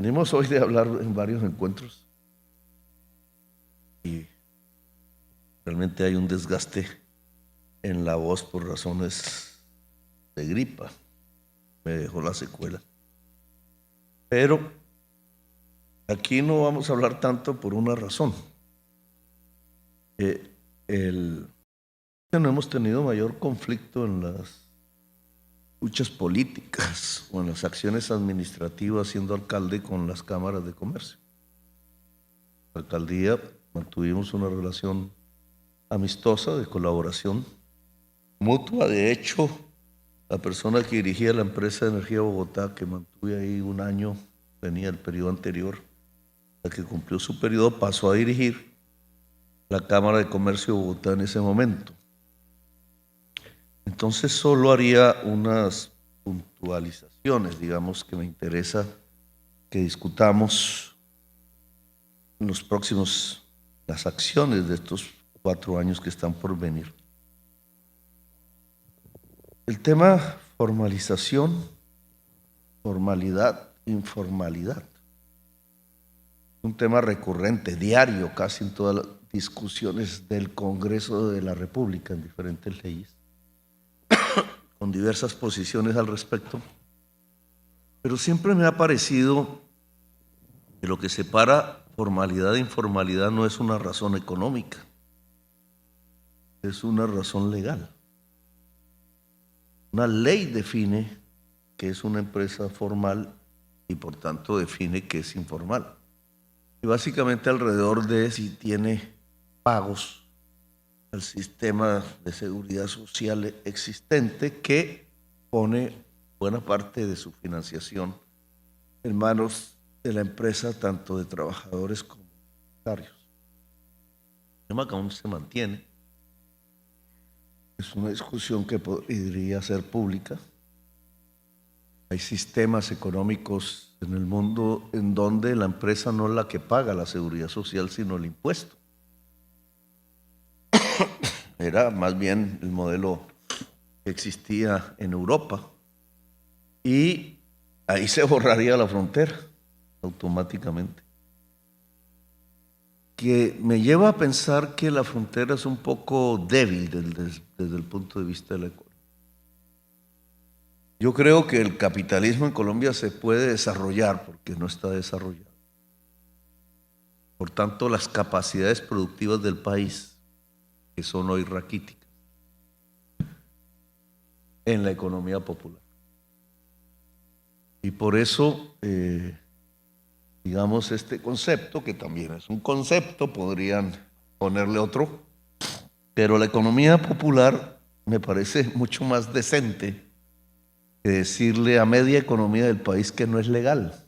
Venimos hoy de hablar en varios encuentros y realmente hay un desgaste en la voz por razones de gripa. Me dejó la secuela. Pero aquí no vamos a hablar tanto por una razón. No hemos tenido mayor conflicto en las luchas políticas o en las acciones administrativas siendo alcalde con las cámaras de comercio. La alcaldía mantuvimos una relación amistosa de colaboración mutua. De hecho, la persona que dirigía la empresa de energía Bogotá, que mantuve ahí un año, venía el periodo anterior, la que cumplió su periodo, pasó a dirigir la Cámara de Comercio de Bogotá en ese momento. Entonces solo haría unas puntualizaciones, digamos, que me interesa que discutamos en los próximos, las acciones de estos 4 años que están por venir. El tema formalización, formalidad, informalidad. Un tema recurrente, diario, casi en todas las discusiones del Congreso de la República en diferentes leyes, con diversas posiciones al respecto. Pero siempre me ha parecido que lo que separa formalidad e informalidad no es una razón económica, es una razón legal. Una ley define que es una empresa formal y por tanto define que es informal. Y básicamente alrededor de si tiene pagos al sistema de seguridad social existente que pone buena parte de su financiación en manos de la empresa, tanto de trabajadores como empresarios. El tema que aún se mantiene. Es una discusión que podría ser pública. Hay sistemas económicos en el mundo en donde la empresa no es la que paga la seguridad social, sino el impuesto. Era más bien el modelo que existía en Europa. Y ahí se borraría la frontera automáticamente. Que me lleva a pensar que la frontera es un poco débil desde el punto de vista de la economía. Yo creo que el capitalismo en Colombia se puede desarrollar porque no está desarrollado. Por tanto, las capacidades productivas del país, que son hoy raquíticas, en la economía popular. Y por eso, digamos, este concepto, que también es un concepto, podrían ponerle otro, pero la economía popular me parece mucho más decente que decirle a media economía del país que no es legal,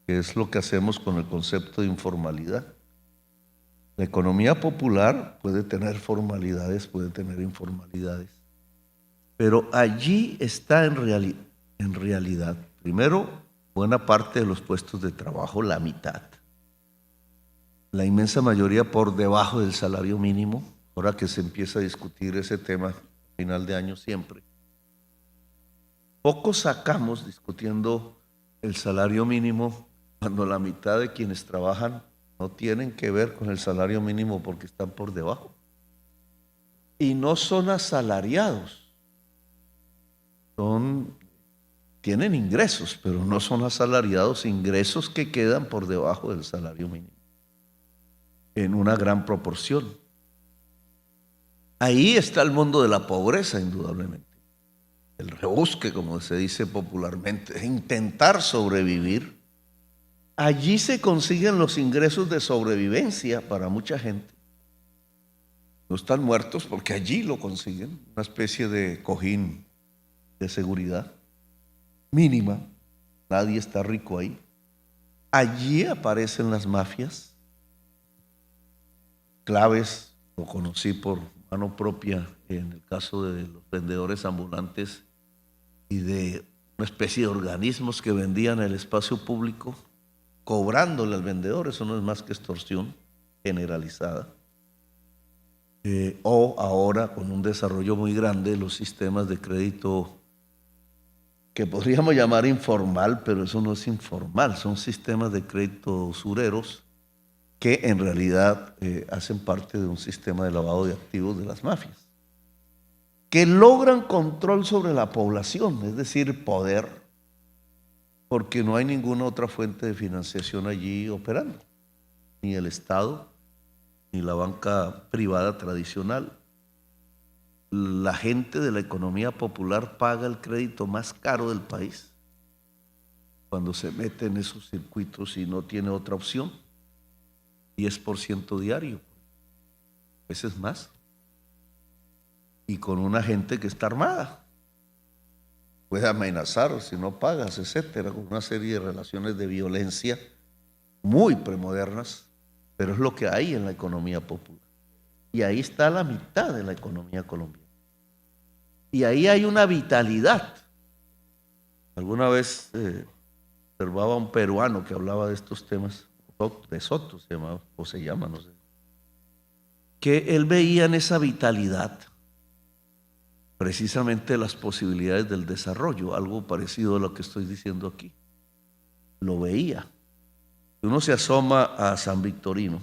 que es lo que hacemos con el concepto de informalidad. La economía popular puede tener formalidades, puede tener informalidades, pero allí está en realidad, primero, buena parte de los puestos de trabajo, la mitad, la inmensa mayoría por debajo del salario mínimo, ahora que se empieza a discutir ese tema a final de año siempre. Poco sacamos discutiendo el salario mínimo cuando la mitad de quienes trabajan no tienen que ver con el salario mínimo porque están por debajo. Y no son asalariados. Tienen ingresos, pero no son asalariados, ingresos que quedan por debajo del salario mínimo, en una gran proporción. Ahí está el mundo de la pobreza, indudablemente. El rebusque, como se dice popularmente, intentar sobrevivir. Allí se consiguen los ingresos de sobrevivencia para mucha gente. No están muertos porque allí lo consiguen, una especie de cojín de seguridad mínima. Nadie está rico ahí. Allí aparecen las mafias. Claves, lo conocí por mano propia en el caso de los vendedores ambulantes y de una especie de organismos que vendían el espacio público cobrándole al vendedor. Eso no es más que extorsión generalizada. O ahora con un desarrollo muy grande los sistemas de crédito que podríamos llamar informal, pero eso no es informal, son sistemas de crédito usureros que en realidad hacen parte de un sistema de lavado de activos de las mafias, que logran control sobre la población, es decir, poder, porque no hay ninguna otra fuente de financiación allí operando, ni el Estado, ni la banca privada tradicional. La gente de la economía popular paga el crédito más caro del país cuando se mete en esos circuitos y no tiene otra opción. 10% diario, a veces más. Y con una gente que está armada. Puede amenazar si no pagas, etcétera, con una serie de relaciones de violencia muy premodernas, pero es lo que hay en la economía popular. Y ahí está la mitad de la economía colombiana. Y ahí hay una vitalidad. Alguna vez observaba a un peruano que hablaba de estos temas, de Soto se llamaba, o se llama, no sé, que él veía en esa vitalidad precisamente las posibilidades del desarrollo, algo parecido a lo que estoy diciendo aquí. Lo veía. Uno se asoma a San Victorino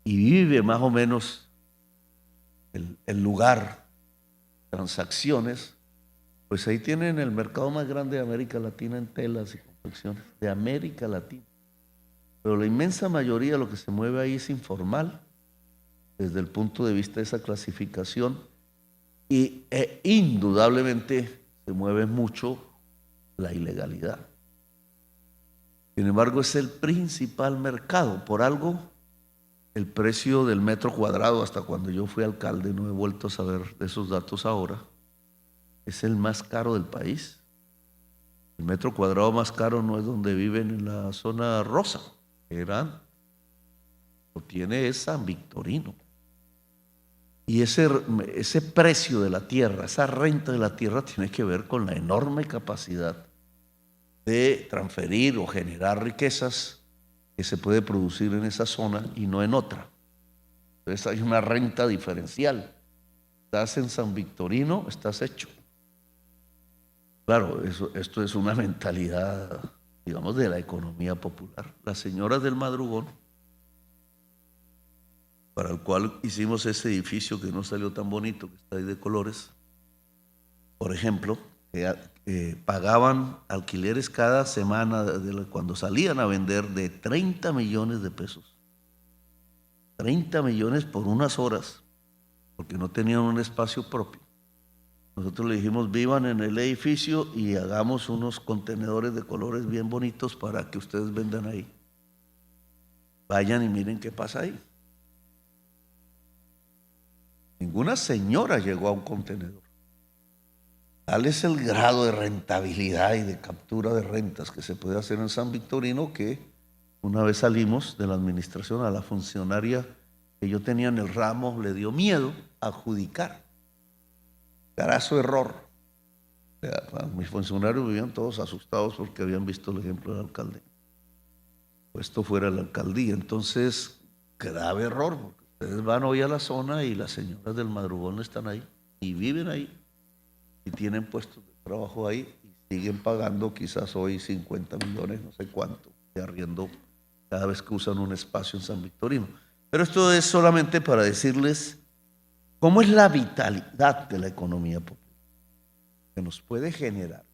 y vive más o menos el lugar, transacciones, pues ahí tienen el mercado más grande de América Latina en telas y confecciones, de América Latina. Pero la inmensa mayoría de lo que se mueve ahí es informal, desde el punto de vista de esa clasificación, y indudablemente se mueve mucho la ilegalidad. Sin embargo, es el principal mercado. Por algo, el precio del metro cuadrado, hasta cuando yo fui alcalde, no he vuelto a saber de esos datos ahora, es el más caro del país. El metro cuadrado más caro no es donde viven en la zona rosa, lo tiene es San Victorino. Y ese precio de la tierra, esa renta de la tierra tiene que ver con la enorme capacidad de transferir o generar riquezas que se puede producir en esa zona y no en otra. Entonces hay una renta diferencial. Estás en San Victorino, estás hecho. Claro, esto es una mentalidad, digamos, de la economía popular. Las señoras del madrugón, para el cual hicimos ese edificio que no salió tan bonito, que está ahí de colores, por ejemplo, pagaban alquileres cada semana cuando salían a vender de 30 millones de pesos. 30 millones por unas horas, porque no tenían un espacio propio. Nosotros le dijimos, vivan en el edificio y hagamos unos contenedores de colores bien bonitos para que ustedes vendan ahí. Vayan y miren qué pasa ahí. Ninguna señora llegó a un contenedor. Tal es el grado de rentabilidad y de captura de rentas que se puede hacer en San Victorino que una vez salimos de la administración, a la funcionaria que yo tenía en el ramo le dio miedo adjudicar. Carazo error. O sea, mis funcionarios vivían todos asustados porque habían visto el ejemplo del alcalde. Esto fuera la alcaldía. Entonces, grave error, porque ustedes van hoy a la zona y las señoras del madrugón están ahí y viven ahí y tienen puestos de trabajo ahí y siguen pagando quizás hoy 50 millones, no sé cuánto, de arriendo cada vez que usan un espacio en San Victorino. Pero esto es solamente para decirles cómo es la vitalidad de la economía popular que nos puede generar.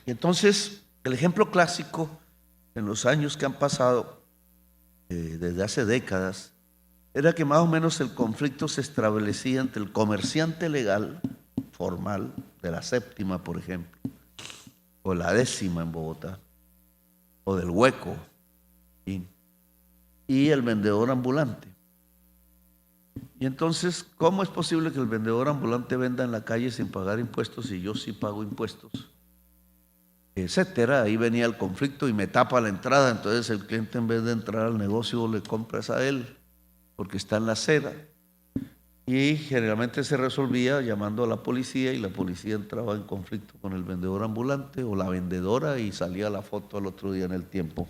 Y entonces, el ejemplo clásico en los años que han pasado, desde hace décadas, era que más o menos el conflicto se establecía entre el comerciante legal, formal, de la séptima, por ejemplo, o la décima en Bogotá, o del Hueco, y el vendedor ambulante. Y entonces, ¿cómo es posible que el vendedor ambulante venda en la calle sin pagar impuestos y yo sí pago impuestos? Etcétera. Ahí venía el conflicto y me tapa la entrada, entonces el cliente en vez de entrar al negocio le compras a él porque está en la acera. Y generalmente se resolvía llamando a la policía y la policía entraba en conflicto con el vendedor ambulante o la vendedora y salía la foto al otro día en El Tiempo,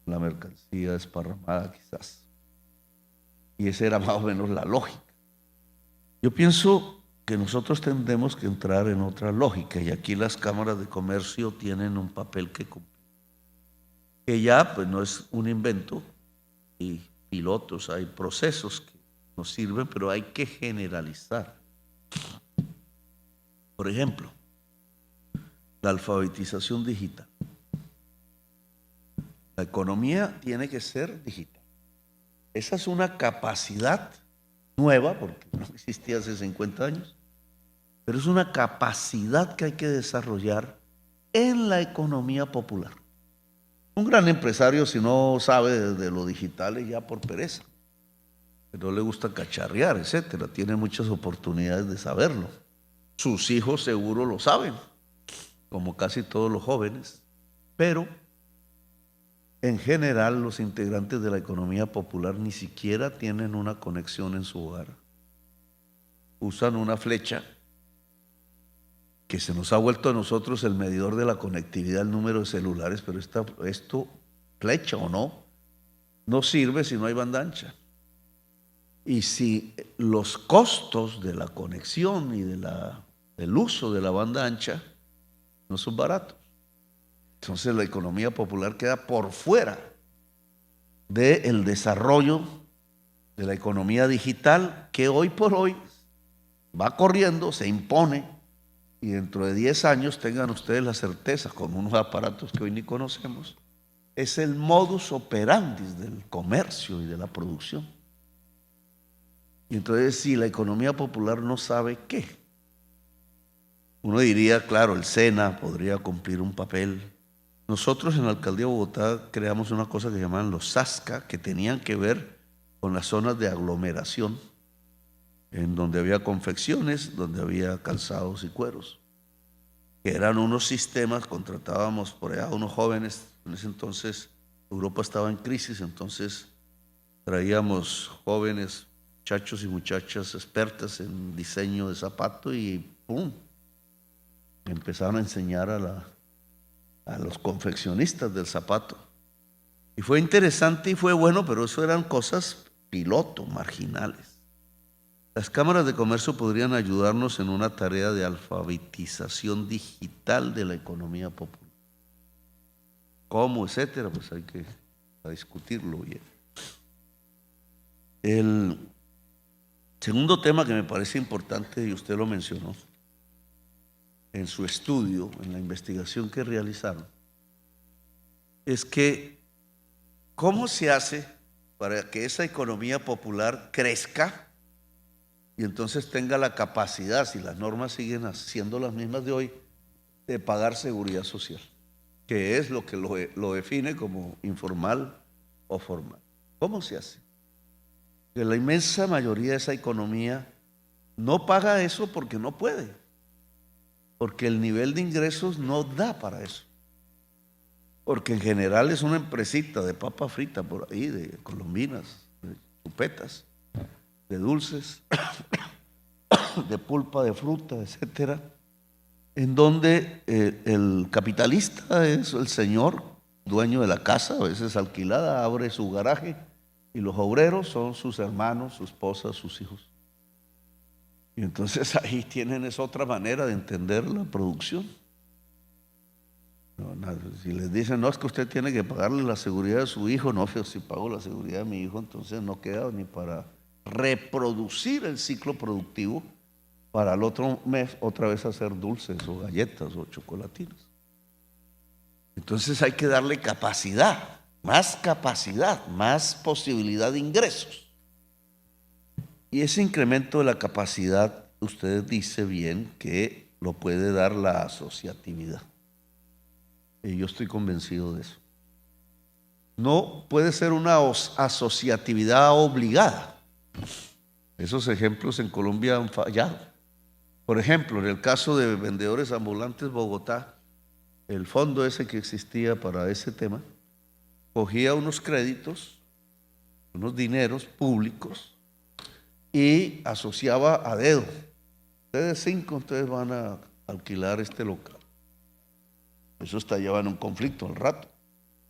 la mercancía desparramada quizás. Y esa era más o menos la lógica. Yo pienso que nosotros tendremos que entrar en otra lógica, y aquí las cámaras de comercio tienen un papel que cumplir, que ya pues no es un invento, y pilotos, hay procesos que nos sirven, pero hay que generalizar. Por ejemplo, la alfabetización digital. La economía tiene que ser digital. Esa es una capacidad nueva, porque no existía hace 50 años, pero es una capacidad que hay que desarrollar en la economía popular. Un gran empresario, si no sabe de lo digital, es ya por pereza, que no le gusta cacharrear, etcétera. Tiene muchas oportunidades de saberlo. Sus hijos seguro lo saben, como casi todos los jóvenes, pero en general los integrantes de la economía popular ni siquiera tienen una conexión en su hogar. Usan una flecha que se nos ha vuelto a nosotros el medidor de la conectividad, el número de celulares, pero esto, flecha o no sirve si no hay banda ancha. Y si los costos de la conexión y del uso de la banda ancha no son baratos, entonces la economía popular queda por fuera del desarrollo de la economía digital, que hoy por hoy va corriendo, se impone, y dentro de 10 años tengan ustedes la certeza, con unos aparatos que hoy ni conocemos, es el modus operandi del comercio y de la producción. Y entonces, si la economía popular no sabe qué, uno diría, claro, el SENA podría cumplir un papel. Nosotros en la Alcaldía de Bogotá creamos una cosa que se llamaban los SASCA, que tenían que ver con las zonas de aglomeración, en donde había confecciones, donde había calzados y cueros, que eran unos sistemas. Contratábamos por allá a unos jóvenes. En ese entonces Europa estaba en crisis, entonces traíamos jóvenes, muchachos y muchachas expertas en diseño de zapato, y ¡pum!, empezaron a enseñar a los confeccionistas del zapato. Y fue interesante y fue bueno, pero eso eran cosas piloto, marginales. Las cámaras de comercio podrían ayudarnos en una tarea de alfabetización digital de la economía popular. ¿Cómo, etcétera? Pues hay que discutirlo bien. El segundo tema que me parece importante, y usted lo mencionó en su estudio, en la investigación que realizaron, es que ¿cómo se hace para que esa economía popular crezca y entonces tenga la capacidad, si las normas siguen siendo las mismas de hoy, de pagar seguridad social, que es lo que lo define como informal o formal? ¿Cómo se hace? Que la inmensa mayoría de esa economía no paga eso porque no puede, porque el nivel de ingresos no da para eso, porque en general es una empresita de papa frita por ahí, de colombinas, de chupetas, de dulces, de pulpa de fruta, etcétera, en donde el capitalista es el señor dueño de la casa, a veces alquilada, abre su garaje, y los obreros son sus hermanos, su esposa, sus hijos. Y entonces ahí tienen esa otra manera de entender la producción. Si les dicen, no, es que usted tiene que pagarle la seguridad de su hijo, no, pero si pago la seguridad de mi hijo, entonces no queda ni para reproducir el ciclo productivo para el otro mes otra vez hacer dulces o galletas o chocolatinas. Entonces hay que darle capacidad, más posibilidad de ingresos. Y ese incremento de la capacidad, usted dice bien que lo puede dar la asociatividad. Y yo estoy convencido de eso. No puede ser una asociatividad obligada. Esos ejemplos en Colombia han fallado. Por ejemplo, en el caso de vendedores ambulantes Bogotá, el fondo ese que existía para ese tema, cogía unos créditos, unos dineros públicos, y asociaba a dedo. Ustedes 5, ustedes van a alquilar este local. Eso estallaba en un conflicto al rato.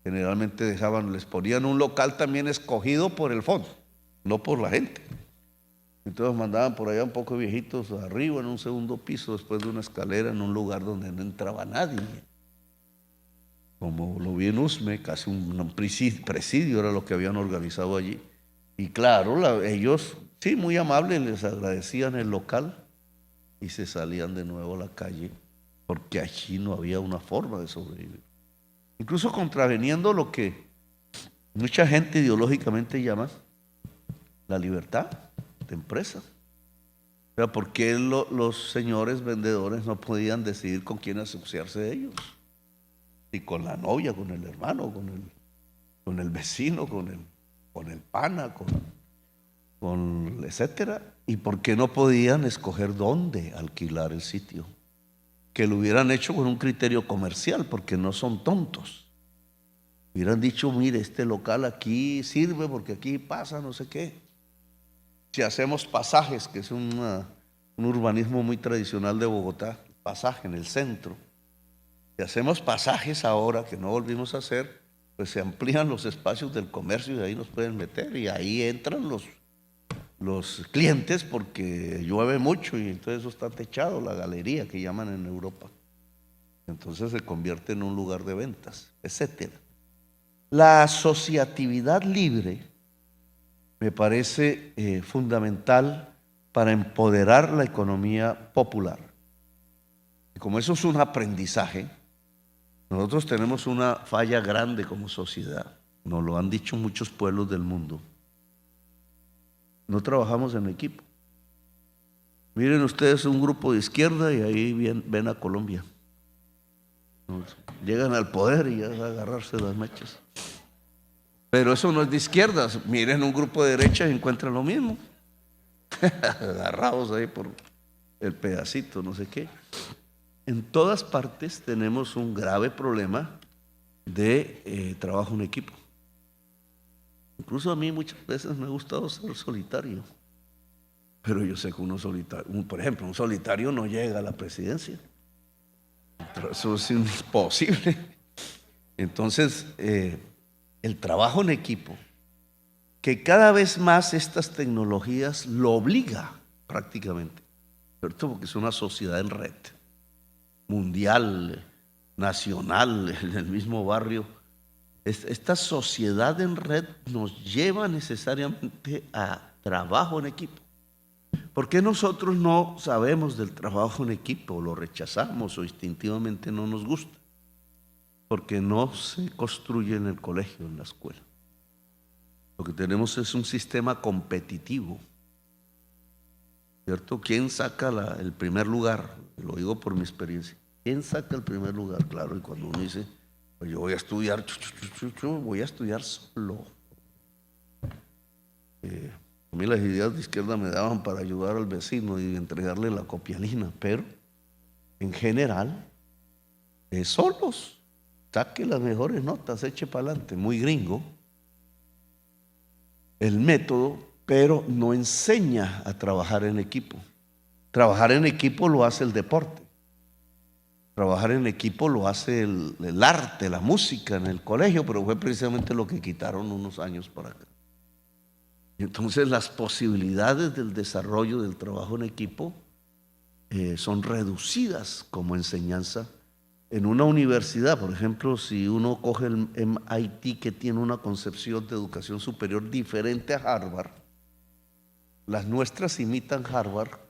Generalmente les ponían un local también escogido por el fondo, no por la gente. Entonces mandaban por allá un poco de viejitos arriba en un segundo piso, después de una escalera en un lugar donde no entraba nadie. Como lo vi en Usme, casi un presidio era lo que habían organizado allí. Y claro, ellos, sí, muy amables, les agradecían el local y se salían de nuevo a la calle, porque allí no había una forma de sobrevivir. Incluso contraveniendo lo que mucha gente ideológicamente llama la libertad de empresa. O sea, ¿por qué los señores vendedores no podían decidir con quién asociarse de ellos? Y con la novia, con el hermano, con el vecino, con el pana, con etcétera. ¿Y por qué no podían escoger dónde alquilar el sitio? Que lo hubieran hecho con un criterio comercial, porque no son tontos. Hubieran dicho, mire, este local aquí sirve porque aquí pasa no sé qué. Si hacemos pasajes, que es un urbanismo muy tradicional de Bogotá, pasaje en el centro. Si hacemos pasajes ahora, que no volvimos a hacer, pues se amplían los espacios del comercio y ahí nos pueden meter y ahí entran los clientes porque llueve mucho y entonces eso está techado, la galería que llaman en Europa. Entonces se convierte en un lugar de ventas, etcétera. La asociatividad libre me parece fundamental para empoderar la economía popular. Y como eso es un aprendizaje, nosotros tenemos una falla grande como sociedad, nos lo han dicho muchos pueblos del mundo. No trabajamos en equipo. Miren ustedes un grupo de izquierda y ahí ven a Colombia. Llegan al poder y ya es agarrarse las mechas. Pero eso no es de izquierdas. Miren un grupo de derecha y encuentran lo mismo. Agarrados ahí por el pedacito, no sé qué. En todas partes tenemos un grave problema de trabajo en equipo. Incluso a mí muchas veces me ha gustado ser solitario. Pero yo sé que uno solitario, por ejemplo, un solitario no llega a la presidencia. Eso es imposible. Entonces, el trabajo en equipo, que cada vez más estas tecnologías lo obliga prácticamente, ¿cierto? Porque es una sociedad en red, mundial, nacional, en el mismo barrio. Esta sociedad en red nos lleva necesariamente a trabajo en equipo. ¿Por qué nosotros no sabemos del trabajo en equipo, lo rechazamos o instintivamente no nos gusta? Porque no se construye en el colegio, en la escuela. Lo que tenemos es un sistema competitivo, ¿cierto? ¿Quién saca el primer lugar? Lo digo por mi experiencia. ¿Quién saca el primer lugar? Claro, y cuando uno dice, pues yo voy a estudiar, voy a estudiar solo. A mí las ideas de izquierda me daban para ayudar al vecino y entregarle la copialina, pero en general, solos, saque las mejores notas, eche para adelante, muy gringo el método, pero no enseña a trabajar en equipo. Trabajar en equipo lo hace el deporte. Trabajar en equipo lo hace el arte, la música en el colegio, pero fue precisamente lo que quitaron unos años para acá. Entonces las posibilidades del desarrollo del trabajo en equipo son reducidas como enseñanza en una universidad. Por ejemplo, si uno coge el MIT, que tiene una concepción de educación superior diferente a Harvard, las nuestras imitan Harvard,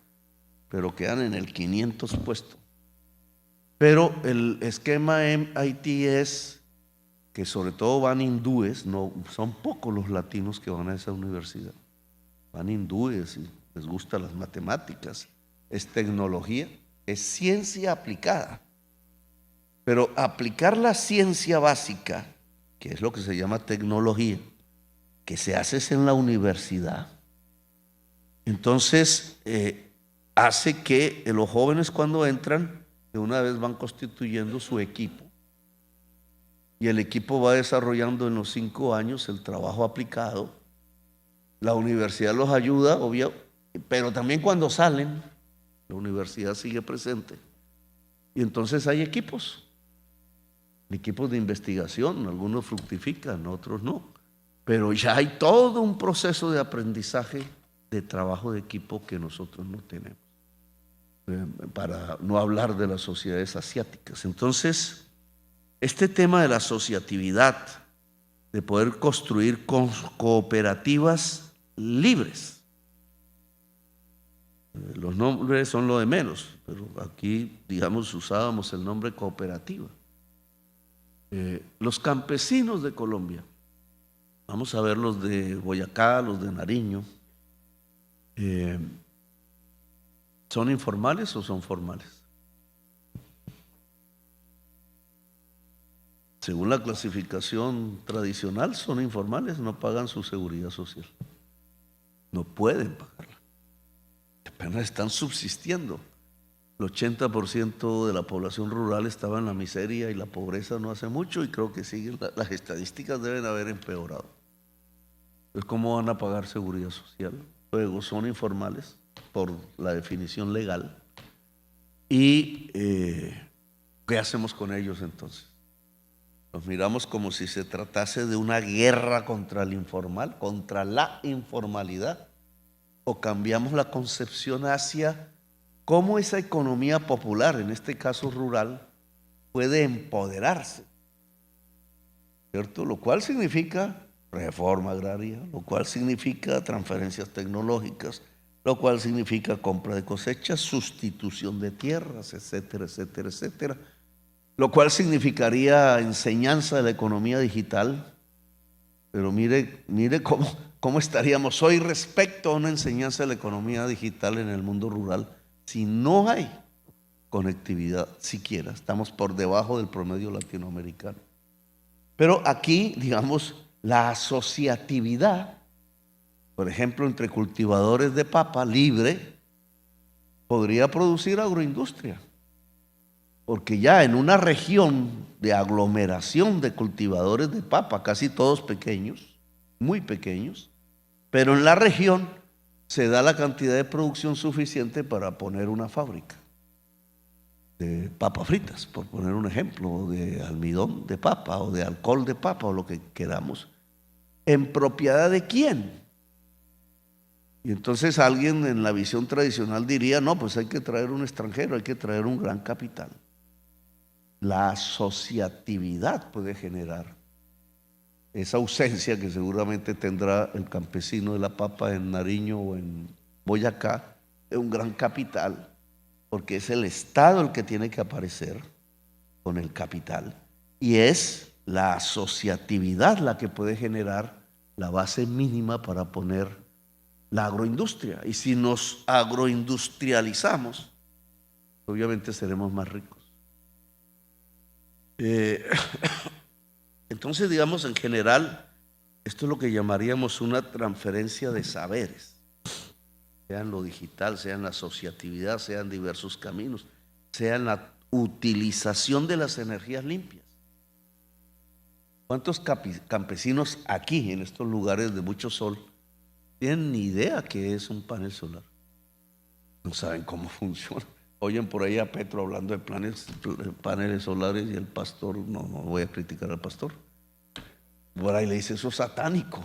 pero quedan en el 500 puesto. Pero el esquema MIT es que sobre todo van hindúes, no, son pocos los latinos que van a esa universidad. Van hindúes y les gustan las matemáticas, es tecnología, es ciencia aplicada. Pero aplicar la ciencia básica, que es lo que se llama tecnología, que se hace en la universidad, entonces hace que los jóvenes cuando entran, de una vez van constituyendo su equipo. Y el equipo va desarrollando en los 5 años el trabajo aplicado. La universidad los ayuda, obvio, pero también cuando salen, la universidad sigue presente. Y entonces hay equipos de investigación, algunos fructifican, otros no. Pero ya hay todo un proceso de aprendizaje de trabajo de equipo que nosotros no tenemos, para no hablar de las sociedades asiáticas. Entonces, este tema de la asociatividad, de poder construir cooperativas libres, los nombres son lo de menos, pero aquí, digamos, usábamos el nombre cooperativa. Los campesinos de Colombia, vamos a ver los de Boyacá, los de Nariño, ¿son informales o son formales? Según la clasificación tradicional, son informales, no pagan su seguridad social. No pueden pagarla. Apenas están subsistiendo. El 80% de la población rural estaba en la miseria y la pobreza no hace mucho, y creo que siguen, las estadísticas deben haber empeorado. Entonces, ¿cómo van a pagar seguridad social? Luego son informales por la definición legal. ¿Y qué hacemos con ellos entonces? Los miramos como si se tratase de una guerra contra el informal, contra la informalidad, o cambiamos la concepción hacia cómo esa economía popular, en este caso rural, puede empoderarse, ¿cierto? Lo cual significa reforma agraria, lo cual significa transferencias tecnológicas, lo cual significa compra de cosechas, sustitución de tierras, etcétera, etcétera, etcétera. Lo cual significaría enseñanza de la economía digital. Pero mire cómo estaríamos hoy respecto a una enseñanza de la economía digital en el mundo rural si no hay conectividad siquiera. Estamos por debajo del promedio latinoamericano. Pero aquí, digamos, la asociatividad, por ejemplo, entre cultivadores de papa libre, podría producir agroindustria. Porque ya en una región de aglomeración de cultivadores de papa, casi todos pequeños, muy pequeños, pero en la región se da la cantidad de producción suficiente para poner una fábrica de papas fritas, por poner un ejemplo, de almidón de papa o de alcohol de papa o lo que queramos. ¿En propiedad de quién? Y entonces alguien en la visión tradicional diría, no, pues hay que traer un extranjero, hay que traer un gran capital. La asociatividad puede generar esa ausencia que seguramente tendrá el campesino de la papa en Nariño o en Boyacá, de un gran capital, porque es el Estado el que tiene que aparecer con el capital, y es la asociatividad la que puede generar la base mínima para poner la agroindustria. Y si nos agroindustrializamos, obviamente seremos más ricos. Entonces, digamos, en general, esto es lo que llamaríamos una transferencia de saberes, sea en lo digital, sea en la asociatividad, sea en diversos caminos, sea en la utilización de las energías limpias. ¿Cuántos campesinos aquí, en estos lugares de mucho sol, tienen ni idea qué es un panel solar? No saben cómo funciona. Oyen por ahí a Petro hablando de paneles solares, y el pastor, no voy a criticar al pastor, por ahí le dice, eso es satánico.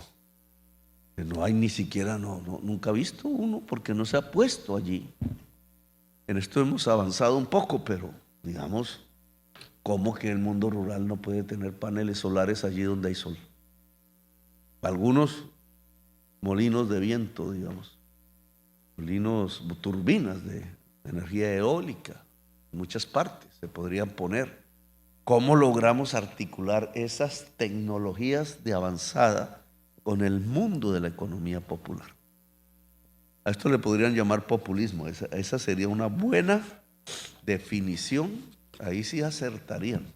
No hay ni siquiera, nunca ha visto uno, porque no se ha puesto allí. En esto hemos avanzado un poco, pero digamos, ¿cómo que el mundo rural no puede tener paneles solares allí donde hay sol? Algunos molinos de viento, digamos, molinos, turbinas de energía eólica, en muchas partes se podrían poner. ¿Cómo logramos articular esas tecnologías de avanzada con el mundo de la economía popular? A esto le podrían llamar populismo. Esa sería una buena definición. Ahí sí acertarían,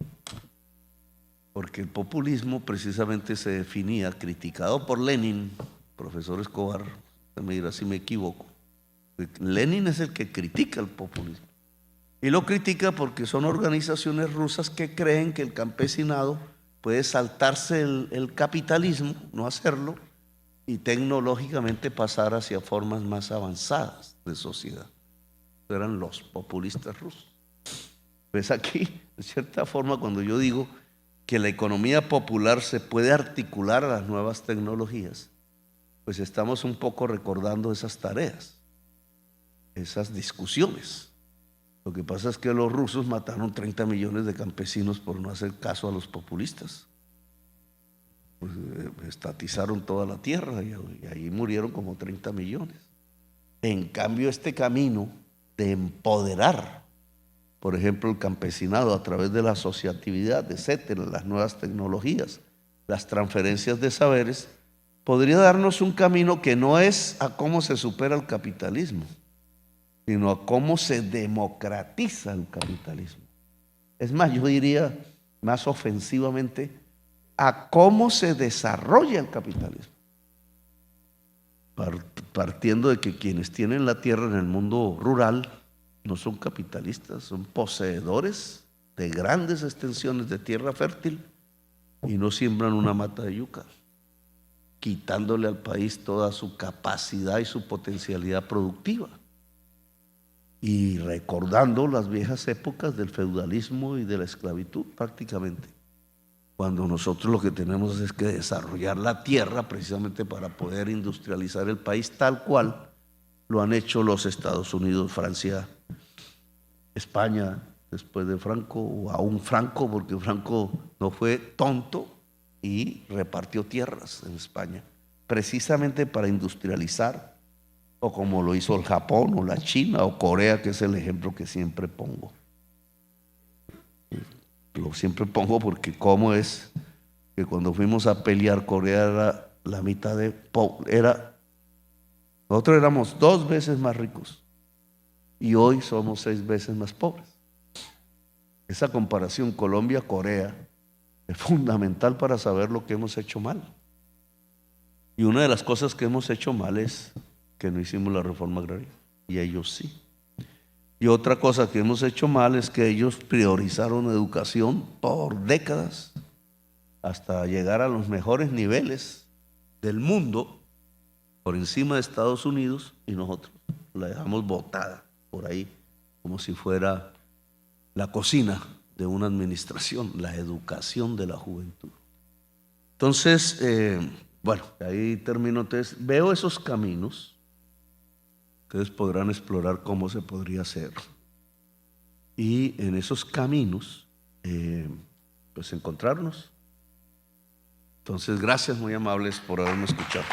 porque el populismo precisamente se definía, criticado por Lenin, profesor Escobar, me dirá si me equivoco. Lenin es el que critica el populismo, y lo critica porque son organizaciones rusas que creen que el campesinado puede saltarse el capitalismo, no hacerlo, y tecnológicamente pasar hacia formas más avanzadas de sociedad. Eran los populistas rusos. Pues aquí, de cierta forma, cuando yo digo que la economía popular se puede articular a las nuevas tecnologías, pues estamos un poco recordando esas tareas, esas discusiones. Lo que pasa es que los rusos mataron 30 millones de campesinos por no hacer caso a los populistas. Pues, estatizaron toda la tierra y ahí murieron como 30 millones. En cambio, este camino de empoderar, por ejemplo, el campesinado a través de la asociatividad, etcétera, las nuevas tecnologías, las transferencias de saberes, podría darnos un camino que no es a cómo se supera el capitalismo, sino a cómo se democratiza el capitalismo. Es más, yo diría más ofensivamente, a cómo se desarrolla el capitalismo. Partiendo de que quienes tienen la tierra en el mundo rural no son capitalistas, son poseedores de grandes extensiones de tierra fértil y no siembran una mata de yuca, quitándole al país toda su capacidad y su potencialidad productiva. Y recordando las viejas épocas del feudalismo y de la esclavitud prácticamente, cuando nosotros lo que tenemos es que desarrollar la tierra precisamente para poder industrializar el país tal cual lo han hecho los Estados Unidos, Francia, España, después de Franco, o aún Franco, porque Franco no fue tonto y repartió tierras en España, precisamente para industrializar, o como lo hizo el Japón, o la China, o Corea, que es el ejemplo que siempre pongo. Lo siempre pongo porque cómo es que cuando fuimos a pelear, Corea era la mitad de nosotros éramos 2 veces más ricos y hoy somos 6 veces más pobres. Esa comparación Colombia-Corea es fundamental para saber lo que hemos hecho mal. Y una de las cosas que hemos hecho mal es que no hicimos la reforma agraria y ellos sí. Y otra cosa que hemos hecho mal es que ellos priorizaron educación por décadas hasta llegar a los mejores niveles del mundo por encima de Estados Unidos, y nosotros la dejamos botada por ahí como si fuera la cocina de una administración, la educación de la juventud. Entonces, bueno, ahí termino. Entonces, veo esos caminos. Ustedes podrán explorar cómo se podría hacer. Y en esos caminos, pues encontrarnos. Entonces, gracias muy amables por haberme escuchado.